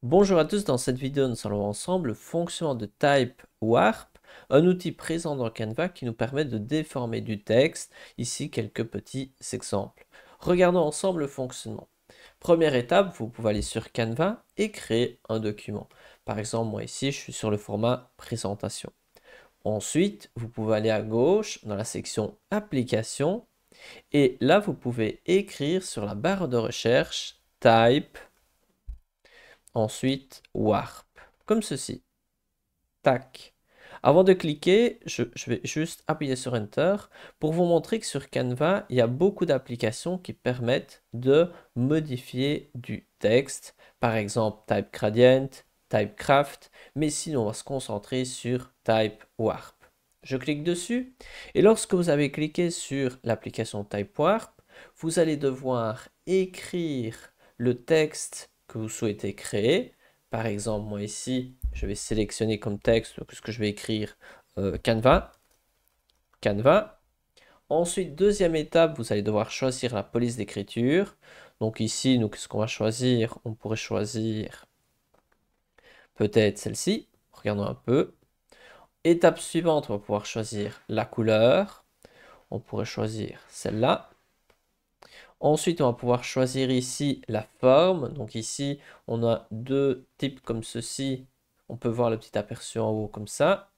Bonjour à tous, dans cette vidéo nous allons voir ensemble le fonctionnement de Type Warp, un outil présent dans Canva qui nous permet de déformer du texte. Ici quelques petits exemples. Regardons ensemble le fonctionnement. Première étape, vous pouvez aller sur Canva et créer un document. Par exemple, moi ici je suis sur le format présentation. Ensuite, vous pouvez aller à gauche dans la section applications et là vous pouvez écrire sur la barre de recherche Type. Ensuite, Warp, comme ceci. Tac. Avant de cliquer, je vais juste appuyer sur Enter pour vous montrer que sur Canva, il y a beaucoup d'applications qui permettent de modifier du texte. Par exemple, Type Gradient, Type Craft, mais sinon, on va se concentrer sur Type Warp. Je clique dessus et lorsque vous avez cliqué sur l'application Type Warp, vous allez devoir écrire le texte que vous souhaitez créer. Par exemple, moi ici, je vais sélectionner comme texte ce que je vais écrire Canva. Canva. Ensuite, deuxième étape, vous allez devoir choisir la police d'écriture. Donc ici, nous, qu'est-ce qu'on va choisir? On pourrait choisir peut-être celle-ci. Regardons un peu. Étape suivante, on va pouvoir choisir la couleur. On pourrait choisir celle-là. Ensuite, on va pouvoir choisir ici la forme. Donc ici, on a deux types comme ceci. On peut voir le petit aperçu en haut comme ça.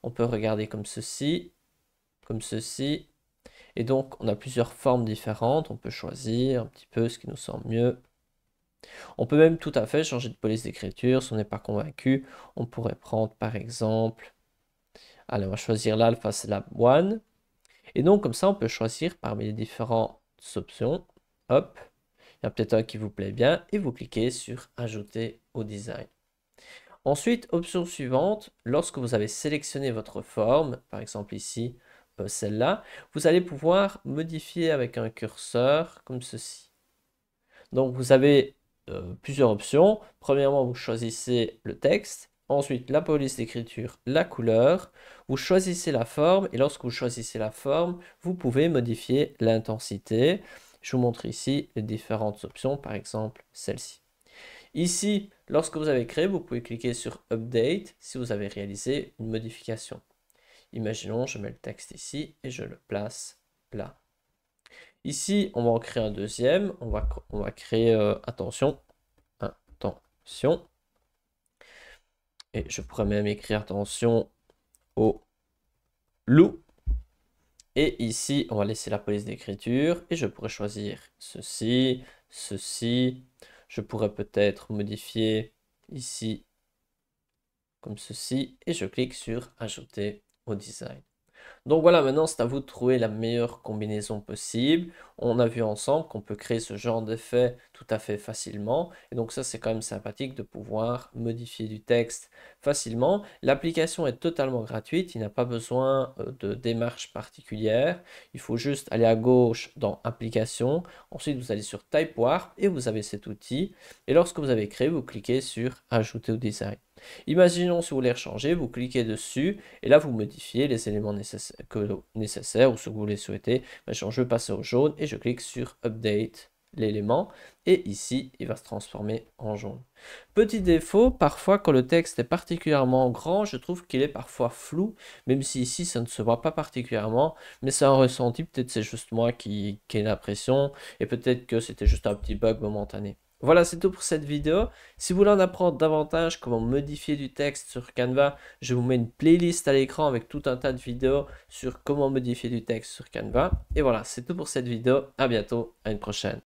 On peut regarder comme ceci, comme ceci. Et donc, on a plusieurs formes différentes. On peut choisir un petit peu ce qui nous semble mieux. On peut même tout à fait changer de police d'écriture. Si on n'est pas convaincu, on pourrait prendre par exemple... Allez, on va choisir l'Alpha Syllab 1. Et donc, comme ça, on peut choisir parmi les différentes options. Hop, il y a peut-être un qui vous plaît bien et vous cliquez sur Ajouter au design. Ensuite, option suivante, lorsque vous avez sélectionné votre forme, par exemple ici, celle-là, vous allez pouvoir modifier avec un curseur comme ceci. Donc, vous avez plusieurs options. Premièrement, vous choisissez le texte. Ensuite, la police d'écriture, la couleur. Vous choisissez la forme et lorsque vous choisissez la forme, vous pouvez modifier l'intensité. Je vous montre ici les différentes options, par exemple celle-ci. Ici, lorsque vous avez créé, vous pouvez cliquer sur Update si vous avez réalisé une modification. Imaginons, je mets le texte ici et je le place là. Ici, on va en créer un deuxième. On va créer, attention, et je pourrais même écrire attention au loup. Et ici, on va laisser la police d'écriture et je pourrais choisir ceci, ceci. Je pourrais peut-être modifier ici comme ceci et je clique sur Ajouter au design. Donc voilà, maintenant c'est à vous de trouver la meilleure combinaison possible. On a vu ensemble qu'on peut créer ce genre d'effet tout à fait facilement. Et donc ça c'est quand même sympathique de pouvoir modifier du texte facilement. L'application est totalement gratuite, il n'y a pas besoin de démarche particulière. Il faut juste aller à gauche dans Applications. Ensuite vous allez sur Type Warp et vous avez cet outil. Et lorsque vous avez créé, vous cliquez sur Ajouter au design. Imaginons si vous voulez changer, vous cliquez dessus et là vous modifiez les éléments nécessaires ou ce que vous voulez souhaiter. Maintenant, je veux passer au jaune et je clique sur Update l'élément et ici il va se transformer en jaune. Petit défaut, parfois quand le texte est particulièrement grand, je trouve qu'il est parfois flou, même si ici ça ne se voit pas particulièrement, mais c'est un ressenti, peut-être c'est juste moi qui ai l'impression et peut-être que c'était juste un petit bug momentané. Voilà, c'est tout pour cette vidéo. Si vous voulez en apprendre davantage comment modifier du texte sur Canva, je vous mets une playlist à l'écran avec tout un tas de vidéos sur comment modifier du texte sur Canva. Et voilà, c'est tout pour cette vidéo. À bientôt, à une prochaine.